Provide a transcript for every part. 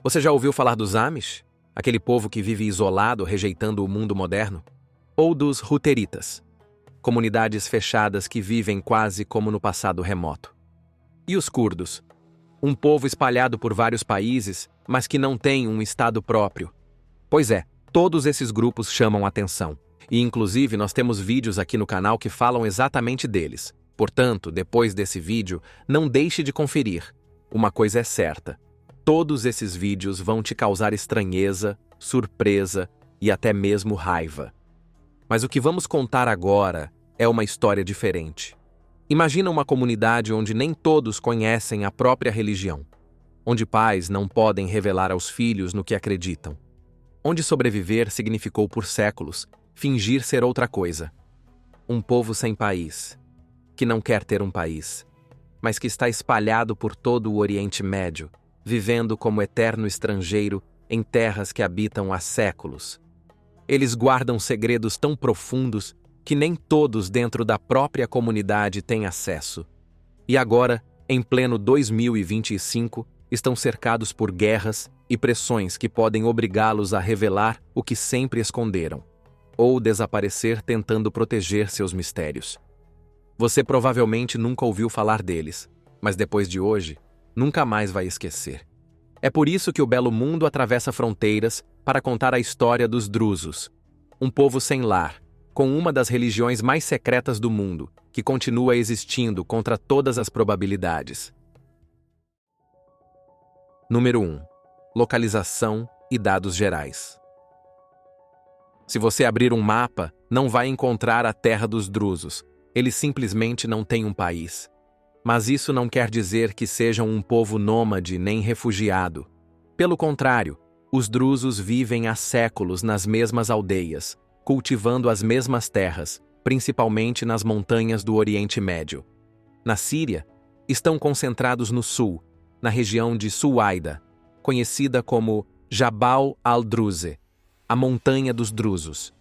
Você já ouviu falar dos Amish? Aquele povo que vive isolado, rejeitando o mundo moderno? Ou dos Hutteritas? Comunidades fechadas que vivem quase como no passado remoto. E os curdos? Um povo espalhado por vários países, mas que não tem um estado próprio. Pois é, todos esses grupos chamam atenção. E inclusive nós temos vídeos aqui no canal que falam exatamente deles. Portanto, depois desse vídeo, não deixe de conferir. Uma coisa é certa. Todos esses vídeos vão te causar estranheza, surpresa e até mesmo raiva. Mas o que vamos contar agora é uma história diferente. Imagina uma comunidade onde nem todos conhecem a própria religião, onde pais não podem revelar aos filhos no que acreditam, onde sobreviver significou por séculos fingir ser outra coisa. Um povo sem país, que não quer ter um país, mas que está espalhado por todo o Oriente Médio, vivendo como eterno estrangeiro em terras que habitam há séculos. Eles guardam segredos tão profundos que nem todos dentro da própria comunidade têm acesso. E agora, em pleno 2025, estão cercados por guerras e pressões que podem obrigá-los a revelar o que sempre esconderam, ou desaparecer tentando proteger seus mistérios. Você provavelmente nunca ouviu falar deles, mas depois de hoje, nunca mais vai esquecer. É por isso que o Belo Mundo atravessa fronteiras para contar a história dos Drusos, um povo sem lar, com uma das religiões mais secretas do mundo, que continua existindo contra todas as probabilidades. Número 1. Localização e dados gerais. Se você abrir um mapa, não vai encontrar a terra dos Drusos. Eles simplesmente não têm um país. Mas isso não quer dizer que sejam um povo nômade nem refugiado. Pelo contrário, os Drusos vivem há séculos nas mesmas aldeias, cultivando as mesmas terras, principalmente nas montanhas do Oriente Médio. Na Síria, estão concentrados no sul, na região de Suaida, conhecida como Jabal al-Druze, a montanha dos Drusos.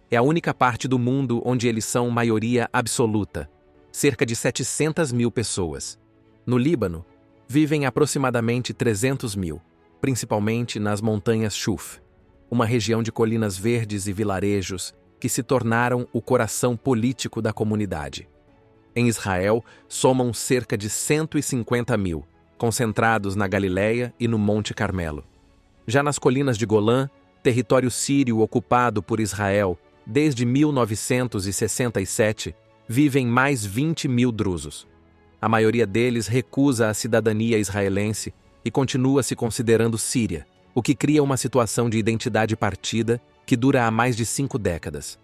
É a única parte do mundo onde eles são maioria absoluta, cerca de 700 mil pessoas. No Líbano, vivem aproximadamente 300 mil, principalmente nas montanhas Shuf, uma região de colinas verdes e vilarejos que se tornaram o coração político da comunidade. Em Israel, somam cerca de 150 mil, concentrados na Galileia e no Monte Carmelo. Já nas colinas de Golã, território sírio ocupado por Israel desde 1967, vivem mais 20 mil drusos. A maioria deles recusa a cidadania israelense e continua se considerando síria, o que cria uma situação de identidade partida que dura há mais de 5 décadas.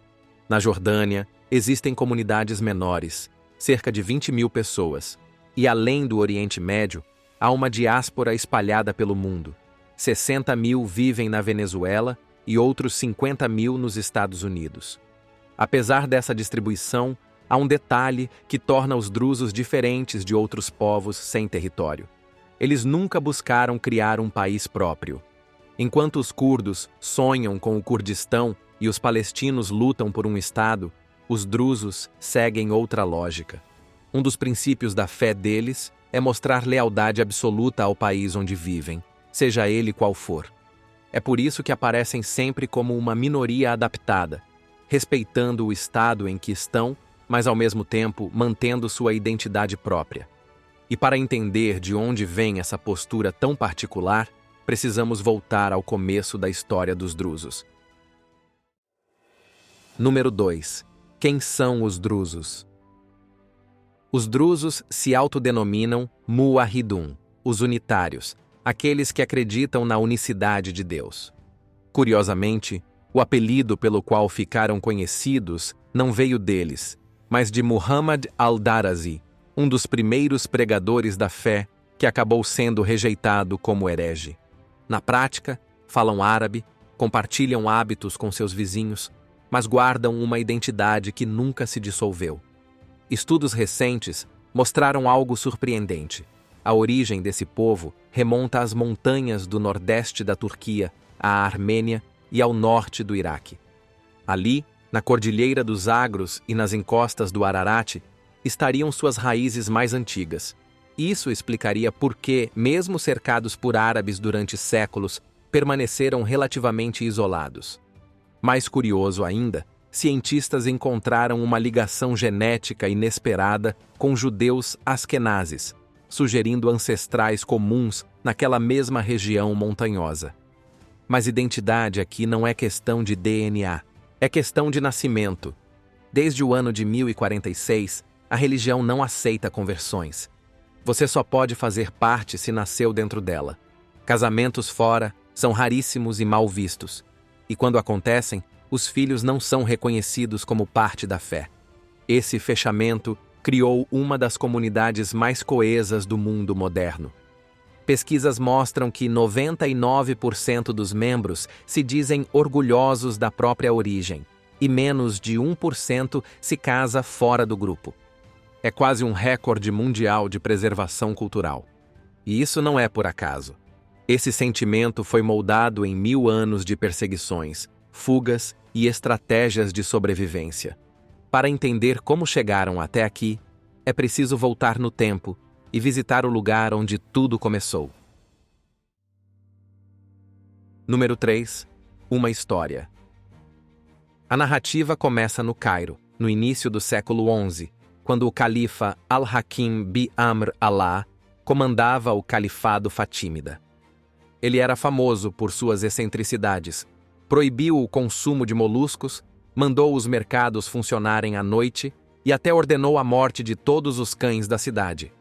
Na Jordânia, existem comunidades menores, cerca de 20 mil pessoas, e além do Oriente Médio, há uma diáspora espalhada pelo mundo. 60 mil vivem na Venezuela e outros 50 mil nos Estados Unidos. Apesar dessa distribuição, há um detalhe que torna os drusos diferentes de outros povos sem território. Eles nunca buscaram criar um país próprio. Enquanto os curdos sonham com o Kurdistão e os palestinos lutam por um Estado, os drusos seguem outra lógica. Um dos princípios da fé deles é mostrar lealdade absoluta ao país onde vivem, seja ele qual for. É por isso que aparecem sempre como uma minoria adaptada, respeitando o Estado em que estão, mas ao mesmo tempo mantendo sua identidade própria. E para entender de onde vem essa postura tão particular, precisamos voltar ao começo da história dos drusos. Número 2. Quem são os drusos? Os drusos se autodenominam Muwahidun, os unitários, aqueles que acreditam na unicidade de Deus. Curiosamente, o apelido pelo qual ficaram conhecidos não veio deles, mas de Muhammad al-Darazi, um dos primeiros pregadores da fé que acabou sendo rejeitado como herege. Na prática, falam árabe, compartilham hábitos com seus vizinhos, mas guardam uma identidade que nunca se dissolveu. Estudos recentes mostraram algo surpreendente. A origem desse povo remonta às montanhas do nordeste da Turquia, à Armênia e ao norte do Iraque. Ali, na Cordilheira dos Zagros e nas encostas do Ararat, estariam suas raízes mais antigas. Isso explicaria por que, mesmo cercados por árabes durante séculos, permaneceram relativamente isolados. Mais curioso ainda, cientistas encontraram uma ligação genética inesperada com judeus asquenazes, sugerindo ancestrais comuns naquela mesma região montanhosa. Mas identidade aqui não é questão de DNA, é questão de nascimento. Desde o ano de 1046, a religião não aceita conversões. Você só pode fazer parte se nasceu dentro dela. Casamentos fora são raríssimos e mal vistos. E quando acontecem, os filhos não são reconhecidos como parte da fé. Esse fechamento criou uma das comunidades mais coesas do mundo moderno. Pesquisas mostram que 99% dos membros se dizem orgulhosos da própria origem, e menos de 1% se casa fora do grupo. É quase um recorde mundial de preservação cultural. E isso não é por acaso. Esse sentimento foi moldado em 1000 anos de perseguições, fugas e estratégias de sobrevivência. Para entender como chegaram até aqui, é preciso voltar no tempo e visitar o lugar onde tudo começou. Número 3. Uma história. A narrativa começa no Cairo, no início do século XI, quando o califa Al-Hakim bi-Amr Allah comandava o califado fatímida. Ele era famoso por suas excentricidades, proibiu o consumo de moluscos, mandou os mercados funcionarem à noite e até ordenou a morte de todos os cães da cidade.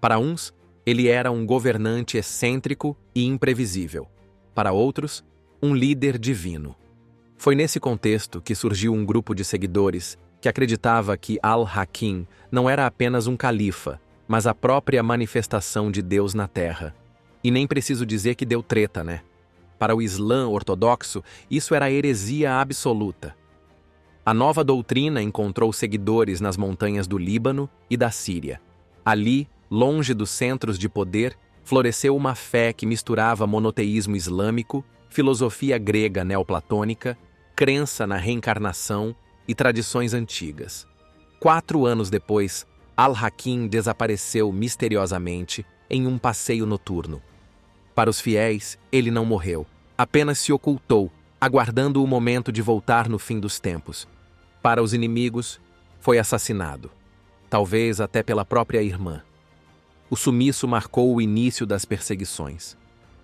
Para uns, ele era um governante excêntrico e imprevisível. Para outros, um líder divino. Foi nesse contexto que surgiu um grupo de seguidores que acreditava que Al-Hakim não era apenas um califa, mas a própria manifestação de Deus na Terra. E nem preciso dizer que deu treta, né? Para o Islã ortodoxo, isso era heresia absoluta. A nova doutrina encontrou seguidores nas montanhas do Líbano e da Síria. Ali, longe dos centros de poder, floresceu uma fé que misturava monoteísmo islâmico, filosofia grega neoplatônica, crença na reencarnação e tradições antigas. 4 anos depois, Al-Hakim desapareceu misteriosamente em um passeio noturno. Para os fiéis, ele não morreu, apenas se ocultou, aguardando o momento de voltar no fim dos tempos. Para os inimigos, foi assassinado, talvez até pela própria irmã. O sumiço marcou o início das perseguições.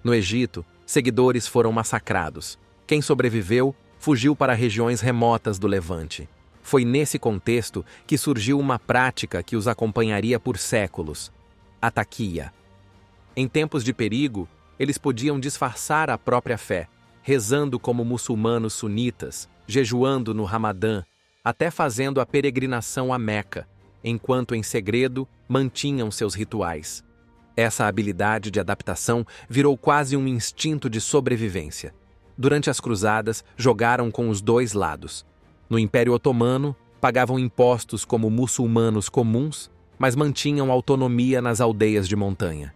No Egito, seguidores foram massacrados. Quem sobreviveu fugiu para regiões remotas do Levante. Foi nesse contexto que surgiu uma prática que os acompanharia por séculos: a taquia. Em tempos de perigo, eles podiam disfarçar a própria fé, rezando como muçulmanos sunitas, jejuando no Ramadã, até fazendo a peregrinação a Meca, enquanto em segredo mantinham seus rituais. Essa habilidade de adaptação virou quase um instinto de sobrevivência. Durante as cruzadas, jogaram com os dois lados. No Império Otomano, pagavam impostos como muçulmanos comuns, mas mantinham autonomia nas aldeias de montanha.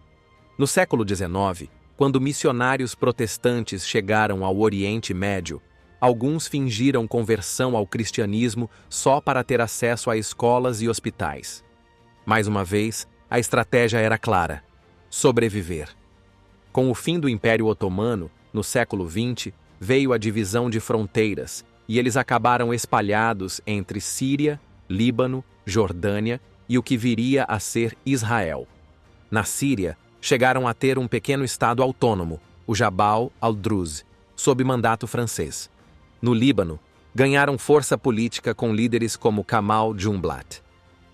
No século XIX, quando missionários protestantes chegaram ao Oriente Médio, alguns fingiram conversão ao cristianismo só para ter acesso a escolas e hospitais. Mais uma vez, a estratégia era clara: sobreviver. Com o fim do Império Otomano, no século XX, veio a divisão de fronteiras e eles acabaram espalhados entre Síria, Líbano, Jordânia e o que viria a ser Israel. Na Síria, chegaram a ter um pequeno estado autônomo, o Jabal al-Druz, sob mandato francês. No Líbano, ganharam força política com líderes como Kamal Jumblat.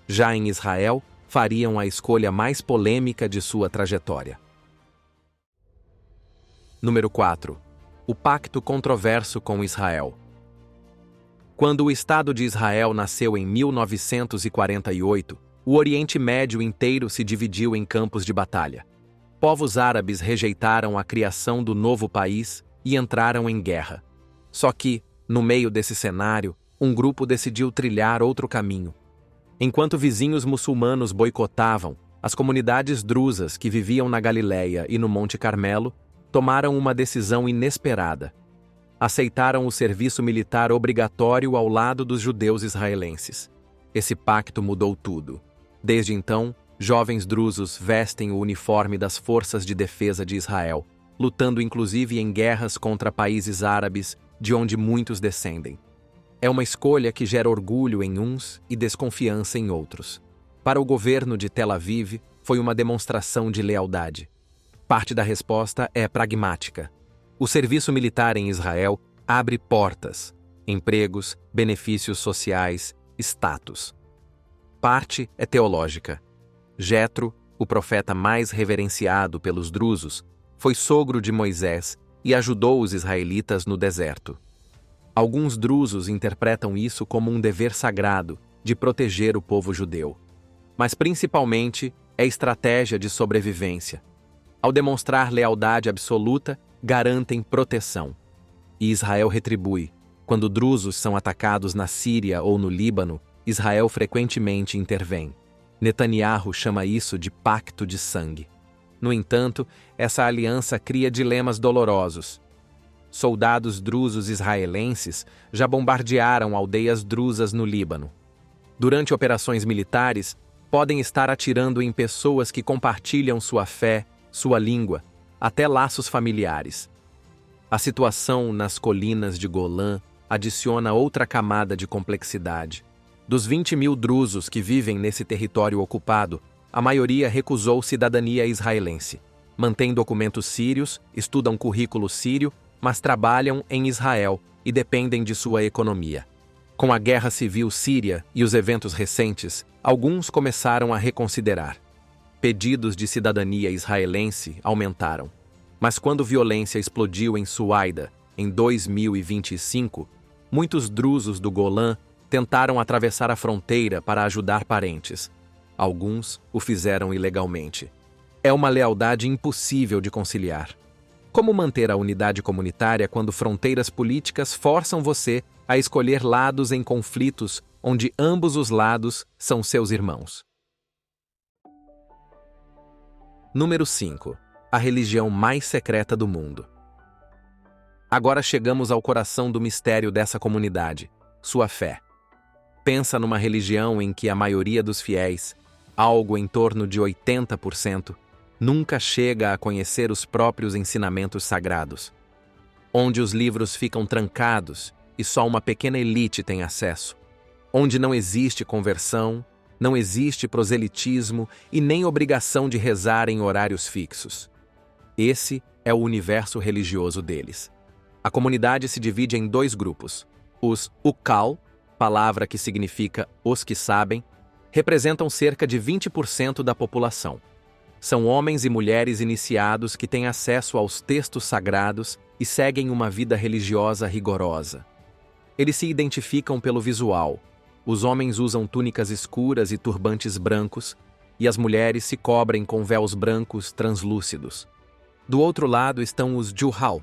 Já em Israel, fariam a escolha mais polêmica de sua trajetória. Número 4. O pacto controverso com Israel. Quando o Estado de Israel nasceu em 1948, o Oriente Médio inteiro se dividiu em campos de batalha. Povos árabes rejeitaram a criação do novo país e entraram em guerra. Só que, no meio desse cenário, um grupo decidiu trilhar outro caminho. Enquanto vizinhos muçulmanos boicotavam, as comunidades druzas que viviam na Galileia e no Monte Carmelo tomaram uma decisão inesperada. Aceitaram o serviço militar obrigatório ao lado dos judeus israelenses. Esse pacto mudou tudo. Desde então, Jovens drusos vestem o uniforme das forças de defesa de Israel, lutando inclusive em guerras contra países árabes, de onde muitos descendem. É uma escolha que gera orgulho em uns e desconfiança em outros. Para o governo de Tel Aviv, foi uma demonstração de lealdade. Parte da resposta é pragmática. O serviço militar em Israel abre portas, empregos, benefícios sociais, status. Parte é teológica. Jetro, o profeta mais reverenciado pelos drusos, foi sogro de Moisés e ajudou os israelitas no deserto. Alguns drusos interpretam isso como um dever sagrado de proteger o povo judeu. Mas principalmente é estratégia de sobrevivência. Ao demonstrar lealdade absoluta, garantem proteção. E Israel retribui. Quando drusos são atacados na Síria ou no Líbano, Israel frequentemente intervém. Netanyahu chama isso de pacto de sangue. No entanto, essa aliança cria dilemas dolorosos. Soldados drusos israelenses já bombardearam aldeias drusas no Líbano. Durante operações militares, podem estar atirando em pessoas que compartilham sua fé, sua língua, até laços familiares. A situação nas colinas de Golã adiciona outra camada de complexidade. Dos 20.000 drusos que vivem nesse território ocupado, a maioria recusou cidadania israelense. Mantêm documentos sírios, estudam currículo sírio, mas trabalham em Israel e dependem de sua economia. Com a guerra civil síria e os eventos recentes, alguns começaram a reconsiderar. Pedidos de cidadania israelense aumentaram. Mas quando violência explodiu em Suaida, em 2025, muitos drusos do Golã tentaram atravessar a fronteira para ajudar parentes. Alguns o fizeram ilegalmente. É uma lealdade impossível de conciliar. Como manter a unidade comunitária quando fronteiras políticas forçam você a escolher lados em conflitos onde ambos os lados são seus irmãos? Número 5. A religião mais secreta do mundo. Agora chegamos ao coração do mistério dessa comunidade, sua fé. Pensa numa religião em que a maioria dos fiéis, algo em torno de 80%, nunca chega a conhecer os próprios ensinamentos sagrados. Onde os livros ficam trancados e só uma pequena elite tem acesso. Onde não existe conversão, não existe proselitismo e nem obrigação de rezar em horários fixos. Esse é o universo religioso deles. A comunidade se divide em dois grupos. Os Ukal, palavra que significa os que sabem, representam cerca de 20% da população. São homens e mulheres iniciados que têm acesso aos textos sagrados e seguem uma vida religiosa rigorosa. Eles se identificam pelo visual. Os homens usam túnicas escuras e turbantes brancos, e as mulheres se cobrem com véus brancos translúcidos. Do outro lado estão os Juhal,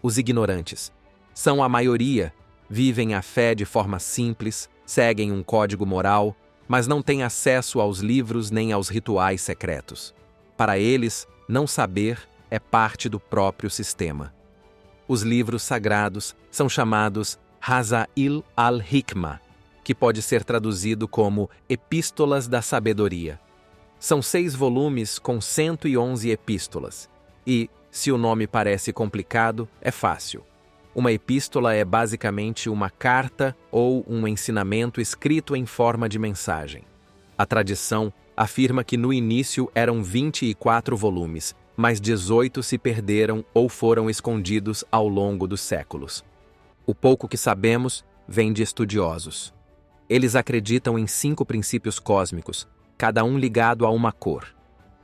os ignorantes. São a maioria, vivem a fé de forma simples, seguem um código moral, mas não têm acesso aos livros nem aos rituais secretos. Para eles, não saber é parte do próprio sistema. Os livros sagrados são chamados Hazail al-Hikmah, que pode ser traduzido como Epístolas da Sabedoria. São 6 volumes com 111 epístolas. E, se o nome parece complicado, é fácil. Uma epístola é basicamente uma carta ou um ensinamento escrito em forma de mensagem. A tradição afirma que no início eram 24 volumes, mas 18 se perderam ou foram escondidos ao longo dos séculos. O pouco que sabemos vem de estudiosos. Eles acreditam em 5 princípios cósmicos, cada um ligado a uma cor: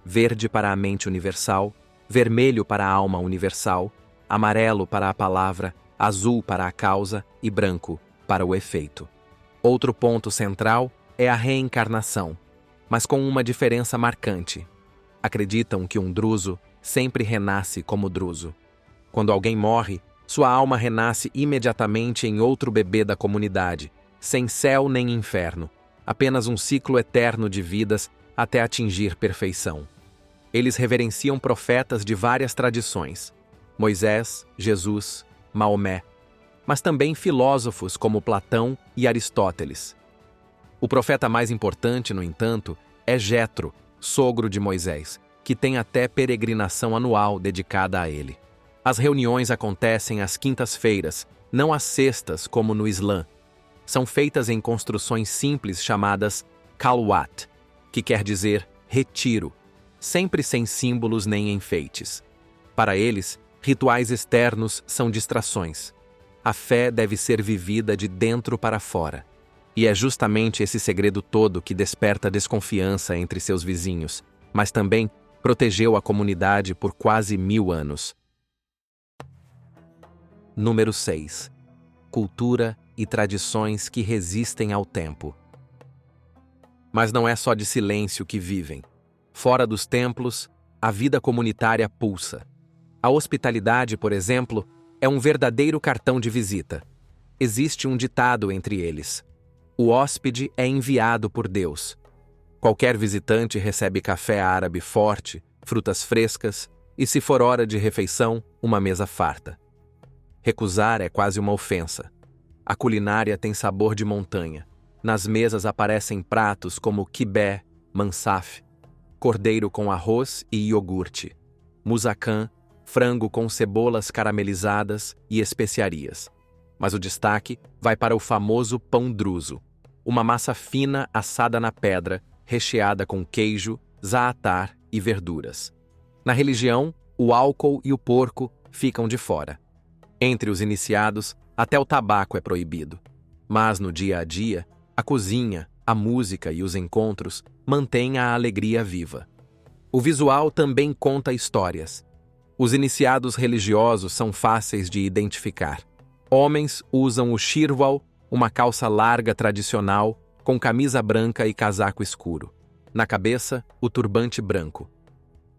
verde para a mente universal, vermelho para a alma universal, amarelo para a palavra, azul para a causa e branco para o efeito. Outro ponto central é a reencarnação, mas com uma diferença marcante. Acreditam que um druso sempre renasce como druso. Quando alguém morre, sua alma renasce imediatamente em outro bebê da comunidade, sem céu nem inferno, apenas um ciclo eterno de vidas até atingir perfeição. Eles reverenciam profetas de várias tradições: Moisés, Jesus, Maomé, mas também filósofos como Platão e Aristóteles. O profeta mais importante, no entanto, é Jetro, sogro de Moisés, que tem até peregrinação anual dedicada a ele. As reuniões acontecem às quintas-feiras, não às sextas como no Islã. São feitas em construções simples chamadas Khalwat, que quer dizer retiro, sempre sem símbolos nem enfeites. Para eles, rituais externos são distrações. A fé deve ser vivida de dentro para fora. E é justamente esse segredo todo que desperta desconfiança entre seus vizinhos, mas também protegeu a comunidade por quase 1000 anos. Número 6. Cultura e tradições que resistem ao tempo. Mas não é só de silêncio que vivem. Fora dos templos, a vida comunitária pulsa. A hospitalidade, por exemplo, é um verdadeiro cartão de visita. Existe um ditado entre eles: o hóspede é enviado por Deus. Qualquer visitante recebe café árabe forte, frutas frescas e, se for hora de refeição, uma mesa farta. Recusar é quase uma ofensa. A culinária tem sabor de montanha. Nas mesas aparecem pratos como kibé, mansaf, cordeiro com arroz e iogurte, musacan, frango com cebolas caramelizadas e especiarias. Mas o destaque vai para o famoso pão druso, uma massa fina assada na pedra, recheada com queijo, zaatar e verduras. Na religião, o álcool e o porco ficam de fora. Entre os iniciados, até o tabaco é proibido. Mas no dia a dia, a cozinha, a música e os encontros mantêm a alegria viva. O visual também conta histórias. Os iniciados religiosos são fáceis de identificar. Homens usam o shirwal, uma calça larga tradicional, com camisa branca e casaco escuro. Na cabeça, o turbante branco.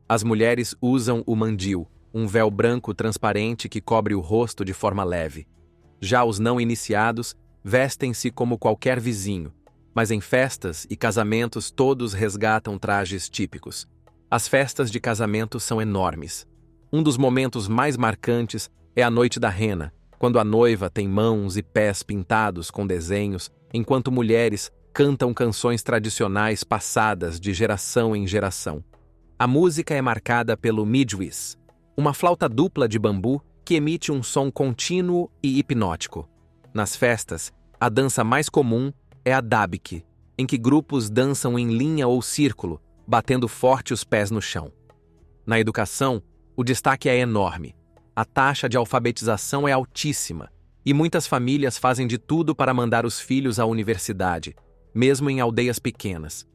As mulheres usam o mandil, um véu branco transparente que cobre o rosto de forma leve. Já os não iniciados vestem-se como qualquer vizinho, mas em festas e casamentos todos resgatam trajes típicos. As festas de casamento são enormes. Um dos momentos mais marcantes é a noite da rena, quando a noiva tem mãos e pés pintados com desenhos, enquanto mulheres cantam canções tradicionais passadas de geração em geração. A música é marcada pelo midwis, uma flauta dupla de bambu que emite um som contínuo e hipnótico. Nas festas, a dança mais comum é a dabki, em que grupos dançam em linha ou círculo, batendo forte os pés no chão. Na educação, o destaque é enorme. A taxa de alfabetização é altíssima, e muitas famílias fazem de tudo para mandar os filhos à universidade, mesmo em aldeias pequenas.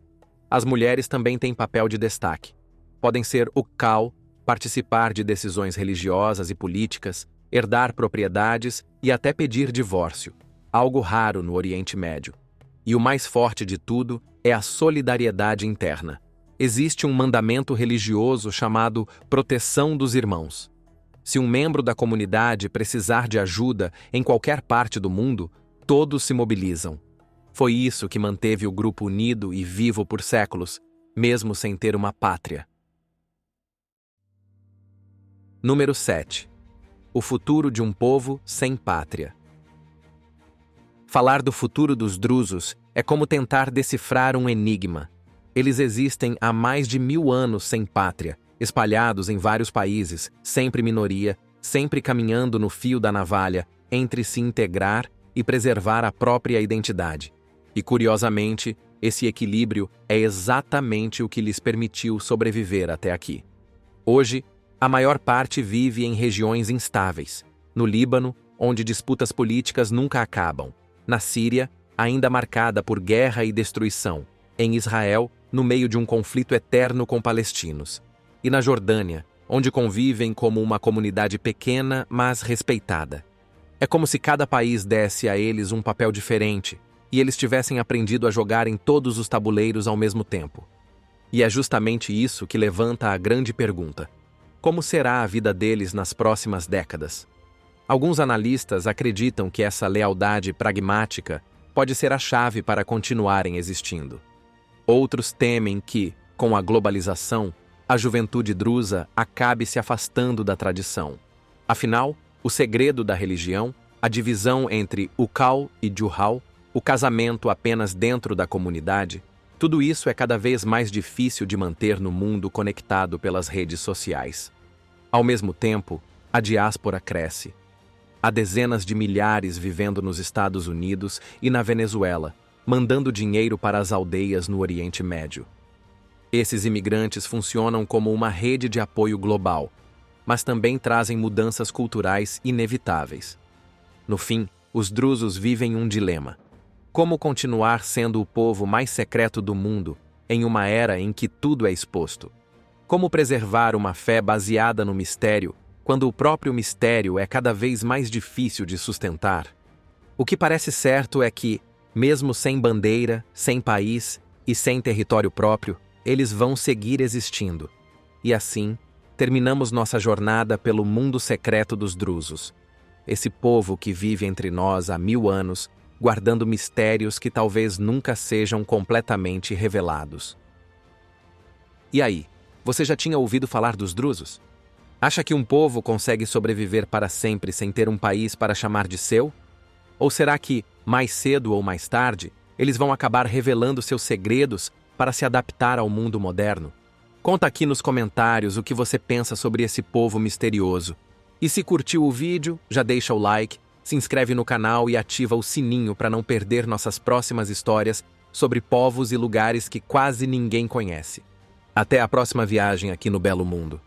As mulheres também têm papel de destaque. Podem ser uqal, participar de decisões religiosas e políticas, herdar propriedades e até pedir divórcio, algo raro no Oriente Médio. E o mais forte de tudo é a solidariedade interna. Existe um mandamento religioso chamado proteção dos irmãos. Se um membro da comunidade precisar de ajuda em qualquer parte do mundo, todos se mobilizam. Foi isso que manteve o grupo unido e vivo por séculos, mesmo sem ter uma pátria. Número 7. O futuro de um povo sem pátria. Falar do futuro dos drusos é como tentar decifrar um enigma. Eles existem há mais de 1000 anos sem pátria, espalhados em vários países, sempre minoria, sempre caminhando no fio da navalha, entre se integrar e preservar a própria identidade. E, curiosamente, esse equilíbrio é exatamente o que lhes permitiu sobreviver até aqui. Hoje, a maior parte vive em regiões instáveis. No Líbano, onde disputas políticas nunca acabam. Na Síria, ainda marcada por guerra e destruição. Em Israel, no meio de um conflito eterno com palestinos. E na Jordânia, onde convivem como uma comunidade pequena, mas respeitada. É como se cada país desse a eles um papel diferente, e eles tivessem aprendido a jogar em todos os tabuleiros ao mesmo tempo. E é justamente isso que levanta a grande pergunta: como será a vida deles nas próximas décadas? Alguns analistas acreditam que essa lealdade pragmática pode ser a chave para continuarem existindo. Outros temem que, com a globalização, a juventude drusa acabe se afastando da tradição. Afinal, o segredo da religião, a divisão entre uqal e juhal, o casamento apenas dentro da comunidade, Tudo isso é cada vez mais difícil de manter no mundo conectado pelas redes sociais. Ao mesmo tempo, a diáspora cresce. Há dezenas de milhares vivendo nos Estados Unidos e na Venezuela, mandando dinheiro para as aldeias no Oriente Médio. Esses imigrantes funcionam como uma rede de apoio global, mas também trazem mudanças culturais inevitáveis. No fim, os drusos vivem um dilema. Como continuar sendo o povo mais secreto do mundo em uma era em que tudo é exposto? Como preservar uma fé baseada no mistério quando o próprio mistério é cada vez mais difícil de sustentar? O que parece certo é que, mesmo sem bandeira, sem país e sem território próprio, eles vão seguir existindo. E assim, terminamos nossa jornada pelo mundo secreto dos drusos. Esse povo que vive entre nós há 1000 anos, guardando mistérios que talvez nunca sejam completamente revelados. E aí, você já tinha ouvido falar dos drusos? Acha que um povo consegue sobreviver para sempre sem ter um país para chamar de seu? Ou será que, mais cedo ou mais tarde, eles vão acabar revelando seus segredos para se adaptar ao mundo moderno? Conta aqui nos comentários o que você pensa sobre esse povo misterioso. E se curtiu o vídeo, já deixa o like, se inscreve no canal e ativa o sininho para não perder nossas próximas histórias sobre povos e lugares que quase ninguém conhece. Até a próxima viagem aqui no Belo Mundo.